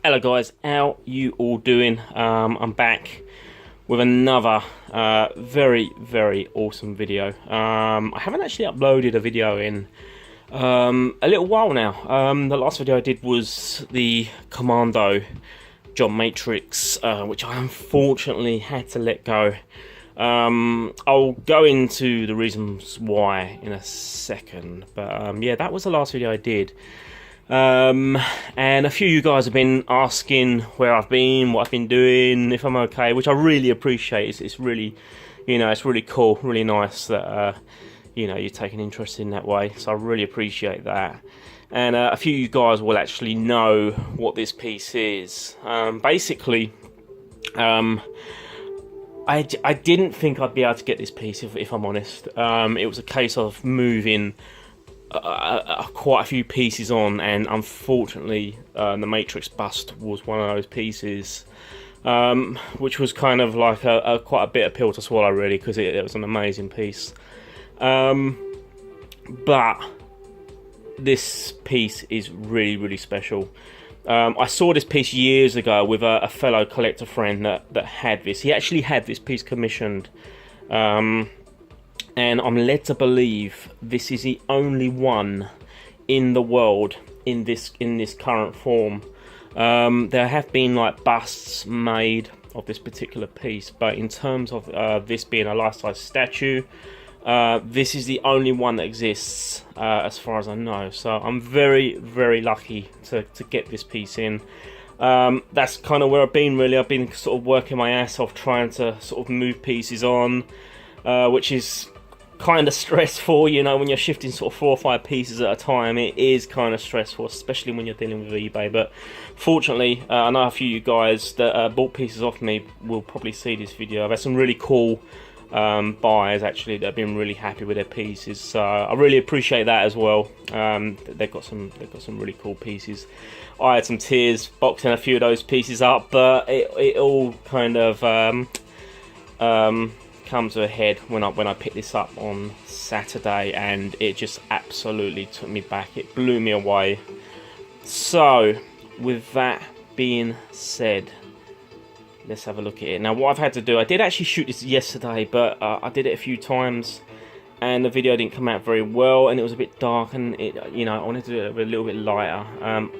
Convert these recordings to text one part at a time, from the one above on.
Hello guys, how you all doing? I'm back with another very awesome video. I haven't actually uploaded a video in a little while now. The last video I did was the Commando John Matrix, which I unfortunately had to let go. I'll go into the reasons why in a second, but yeah, that was the last video I did. And a few of you guys have been asking where I've been, what I've been doing, if I'm okay, which I really appreciate. It's really, it's really cool, really nice that, you're taking interest in that way. So I really appreciate that. And a few of you guys will actually know what this piece is. Basically, I didn't think I'd be able to get this piece, if I'm honest. It was a case of moving quite a few pieces on, and unfortunately the Matrix bust was one of those pieces, which was kind of like quite a bitter pill to swallow, really, because it was an amazing piece. But this piece is really special. I saw this piece years ago with a fellow collector friend that had this. He actually had this piece commissioned, and I'm led to believe this is the only one in the world in this current form. There have been like busts made of this particular piece, but in terms of this being a life-size statue, this is the only one that exists, as far as I know. So I'm very lucky to get this piece in. That's kind of where I've been, really. I've been sort of working my ass off trying to sort of move pieces on, which is kind of stressful, when you're shifting sort of 4 or 5 pieces at a time. It is kind of stressful, especially when you're dealing with eBay. But fortunately, I know a few of you guys that bought pieces off me will probably see this video. I've had some really cool buyers actually that have been really happy with their pieces, so I really appreciate that as well. They've got some really cool pieces. I had some tears boxing a few of those pieces up, but it all kind of come to a head when I picked this up on Saturday, and it just absolutely took me back. It blew me away. So with that being said, let's have a look at it. Now, what I've had to do, I did actually shoot this yesterday, but I did it a few times and the video didn't come out very well, and it was a bit dark, and I wanted to do it a little bit lighter.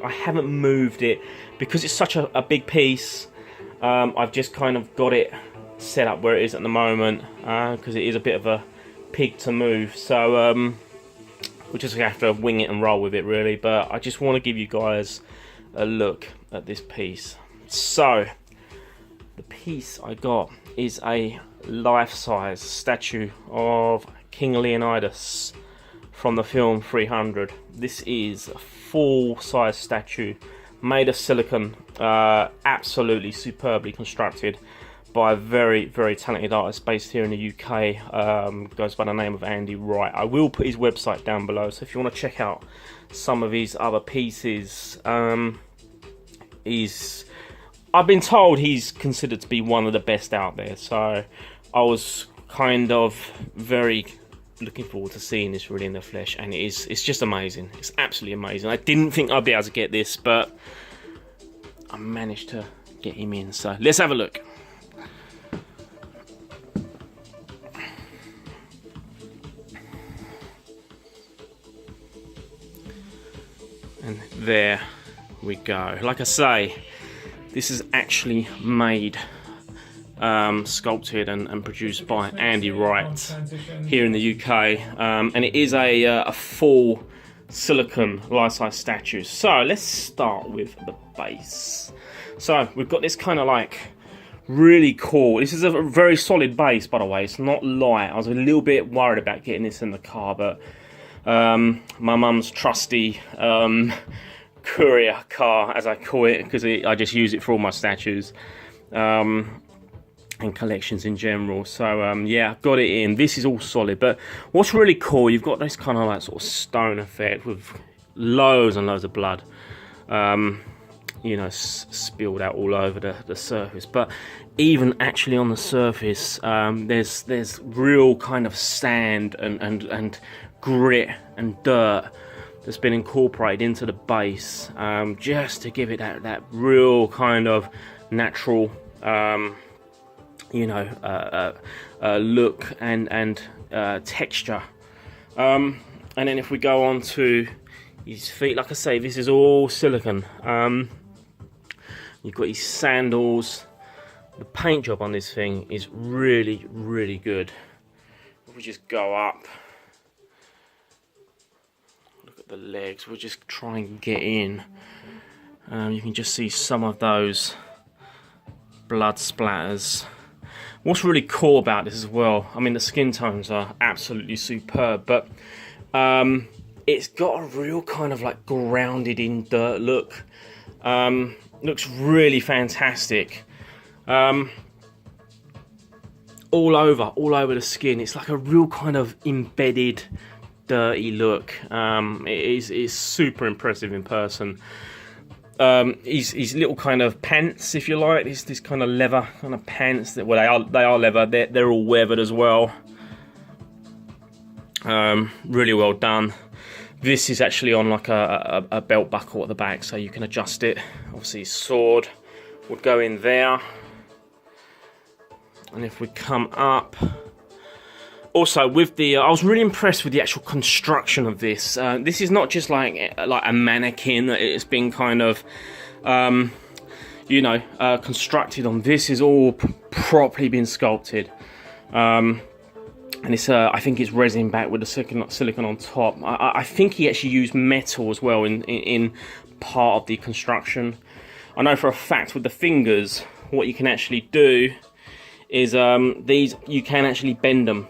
I haven't moved it because it's such a big piece. I've just kind of got it set up where it is at the moment, because it is a bit of a pig to move, so we'll just have to wing it and roll with it, really. But I just want to give you guys a look at this piece. So the piece I got is a life-size statue of King Leonidas from the film 300. This is a full-size statue made of silicon, absolutely superbly constructed by a very talented artist based here in the UK. Goes by the name of Andy Wright. I will put his website down below, so if you want to check out some of his other pieces, I've been told he's considered to be one of the best out there, so I was kind of very looking forward to seeing this really in the flesh, and it's just amazing. It's absolutely amazing. I didn't think I'd be able to get this, but I managed to get him in, so let's have a look. And there we go. Like I say, this is actually made, sculpted and produced by Andy Wright here in the UK, and it is a full silicon life-size statue. So let's start with the base. So we've got this kind of like really cool, this is a very solid base, by the way. It's not light. I was a little bit worried about getting this in the car, but my mum's trusty courier car, as I call it, because I just use it for all my statues and collections in general. So yeah, got it in. This is all solid, but what's really cool, you've got this kind of like sort of stone effect with loads and loads of blood, spilled out all over the surface. But even actually on the surface, there's real kind of sand and grit and dirt that's been incorporated into the base, just to give it that real kind of natural, look and texture. And then if we go on to his feet, like I say, this is all silicone. You've got his sandals. The paint job on this thing is really, really good. If we just go up, look at the legs, we'll just try and get in. You can just see some of those blood splatters. What's really cool about this as well, I mean, the skin tones are absolutely superb, but it's got a real kind of like grounded in dirt look. Looks really fantastic. All over the skin. It's like a real kind of embedded, dirty look. It's super impressive in person. His little kind of pants, if you like, this kind of leather kind of pants. Well, they are leather. They're all weathered as well. Really well done. This is actually on like a belt buckle at the back, so you can adjust it. Obviously, his sword would go in there. And if we come up, also with the, I was really impressed with the actual construction of this. This is not just like a mannequin that it's been kind of, constructed on. This is all properly been sculpted. And it's, I think it's resin back with the silicone on top. I think he actually used metal as well in part of the construction. I know for a fact with the fingers, what you can actually do is these, you can actually bend them.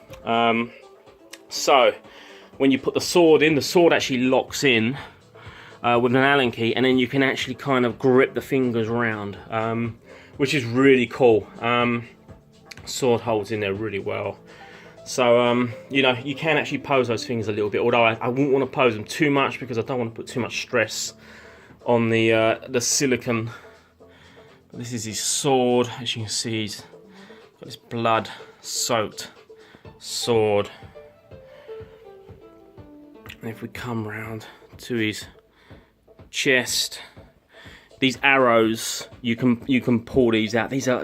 So when you put the sword in, the sword actually locks in with an Allen key, and then you can actually kind of grip the fingers around, which is really cool. Sword holds in there really well. So, you can actually pose those things a little bit, although I wouldn't want to pose them too much because I don't want to put too much stress on the silicone. This is his sword. As you can see, he's got this blood-soaked sword. And if we come round to his chest, these arrows, you can pull these out. These are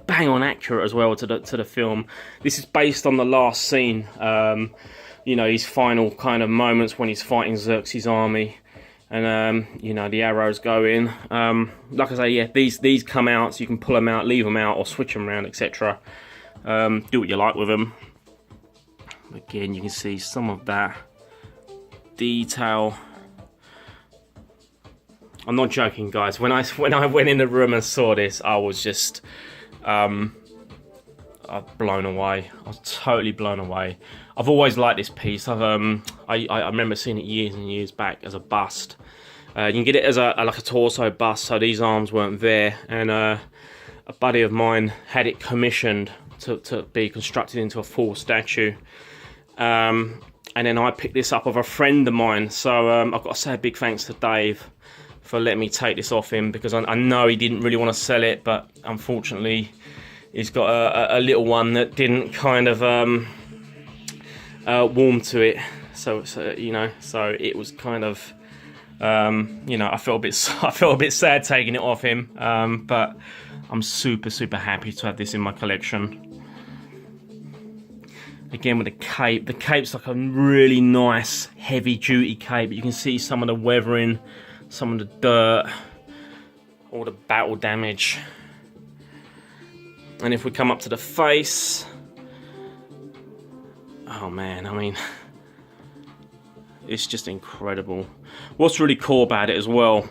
bang on accurate as well to the film. This is based on the last scene. His final kind of moments when he's fighting Xerxes' army, and the arrows go in. Like I say, yeah, these come out, so you can pull them out, leave them out, or switch them around, etc. Do what you like with them. Again, you can see some of that detail. I'm not joking, guys. When I went in the room and saw this, I was just blown away. I was totally blown away. I've always liked this piece. I remember seeing it years and years back as a bust. You can get it as like a torso bust, so these arms weren't there. And a buddy of mine had it commissioned to be constructed into a full statue. And then I picked this up of a friend of mine. So I've got to say a big thanks to Dave for letting me take this off him, because I know he didn't really want to sell it, but unfortunately he's got a little one that didn't kind of warm to it, so it was kind of I felt a bit sad taking it off him, but I'm super happy to have this in my collection. Again with the cape. The cape's like a really nice heavy duty cape. You can see some of the weathering, some of the dirt, all the battle damage. And if we come up to the face, oh man, I mean, it's just incredible. What's really cool about it as well,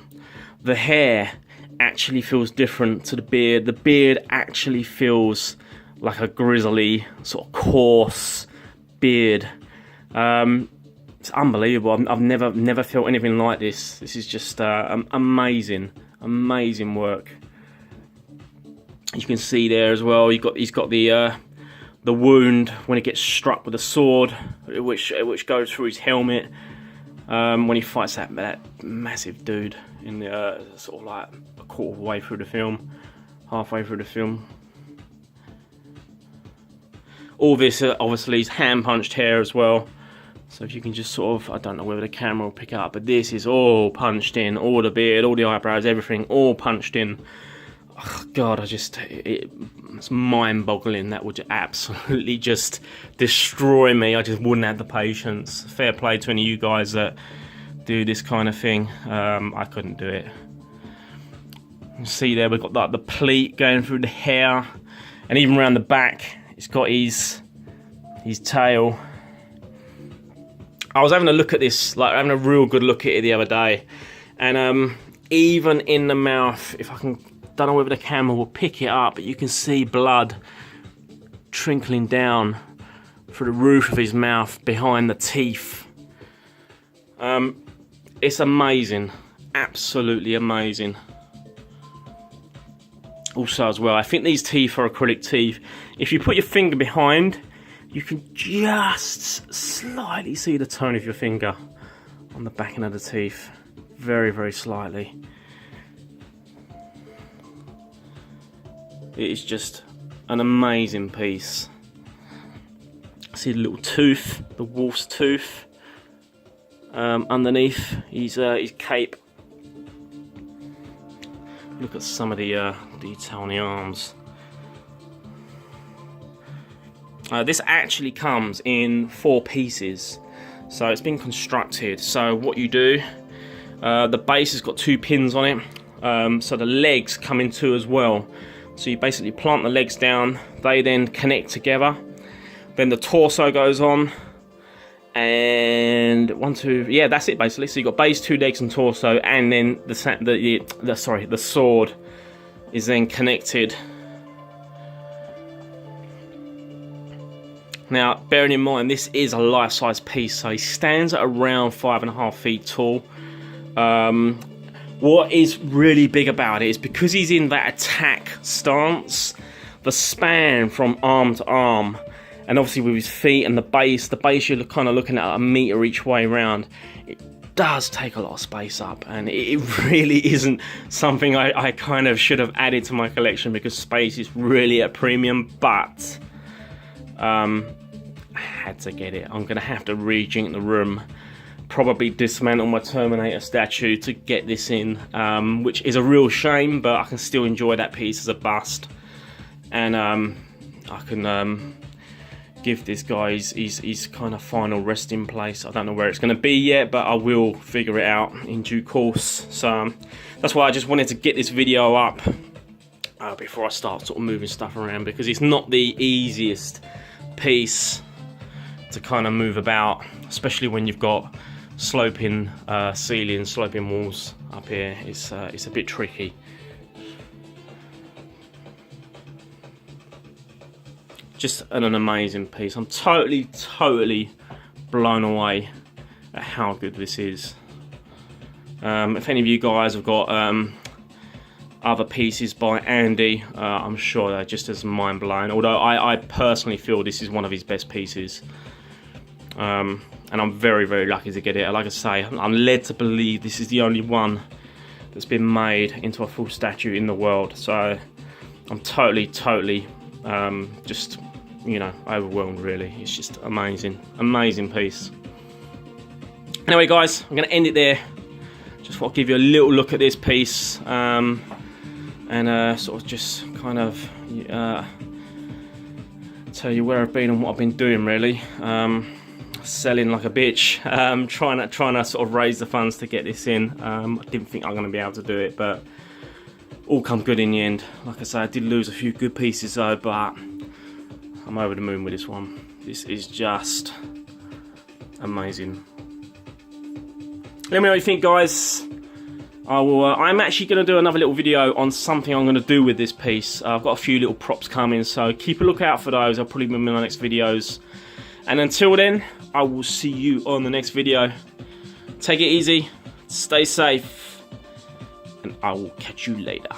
the hair actually feels different to the beard. The beard actually feels like a grizzly, sort of coarse beard. It's unbelievable. I've never felt anything like this. This is just amazing work. You can see there as well. He's got the wound when he gets struck with a sword, which goes through his helmet when he fights that massive dude in the sort of like a quarter of the way through the film, halfway through the film. All this obviously is hand punched hair as well. So if you can just sort of, I don't know whether the camera will pick it up, but this is all punched in, all the beard, all the eyebrows, everything, all punched in. Oh, God, it's mind-boggling. That would absolutely just destroy me. I just wouldn't have the patience. Fair play to any of you guys that do this kind of thing. I couldn't do it. You see there, we've got like the pleat going through the hair, and even around the back, it's got his tail. I was having a look at this, like having a real good look at it the other day, and even in the mouth, if I can, don't know whether the camera will pick it up, but you can see blood trickling down through the roof of his mouth behind the teeth. It's amazing, absolutely amazing. Also as well, I think these teeth are acrylic teeth. If you put your finger behind, you can just slightly see the tone of your finger on the back end of the teeth. Very, very slightly. It is just an amazing piece. See the little tooth, the wolf's tooth, underneath his cape. Look at some of the detail on the arms. This actually comes in 4 pieces, so it's been constructed. So what you do, the base has got 2 pins on it, so the legs come in 2 as well. So you basically plant the legs down, they then connect together, then the torso goes on, and 1, 2, yeah, that's it basically. So you've got base, 2 legs and torso, and then the sword is then connected. Now, bearing in mind, this is a life-size piece, so he stands at around 5.5 feet tall. What is really big about it is because he's in that attack stance, the span from arm to arm, and obviously with his feet and the base you're kind of looking at 1 meter each way around. It does take a lot of space up, and it really isn't something I kind of should have added to my collection, because space is really a premium, but I had to get it. I'm going to have to rejig the room, probably dismantle my Terminator statue to get this in, which is a real shame, but I can still enjoy that piece as a bust, and I can give this guy his kind of final resting place. I don't know where it's going to be yet, but I will figure it out in due course. So that's why I just wanted to get this video up before I start sort of moving stuff around, because it's not the easiest piece to kind of move about, especially when you've got sloping ceilings, sloping walls up here. It's a bit tricky. Just an amazing piece. I'm totally blown away at how good this is. If any of you guys have got other pieces by Andy, I'm sure they're just as mind-blowing, although I personally feel this is one of his best pieces. And I'm very lucky to get it. Like I say, I'm led to believe this is the only one that's been made into a full statue in the world. So I'm totally just, you know, overwhelmed really. It's just amazing piece. Anyway guys, I'm going to end it there. Just thought I'd give you a little look at this piece, and sort of just kind of tell you where I've been and what I've been doing really. Selling like a bitch, trying to sort of raise the funds to get this in. I didn't think I'm going to be able to do it, but all come good in the end. Like I say, I did lose a few good pieces though, but I'm over the moon with this one. This is just amazing. Let me know what you think, guys. I'm actually going to do another little video on something I'm going to do with this piece. I've got a few little props coming, so keep a lookout for those. I'll probably be in my next videos. And until then, I will see you on the next video. Take it easy, stay safe, and I will catch you later.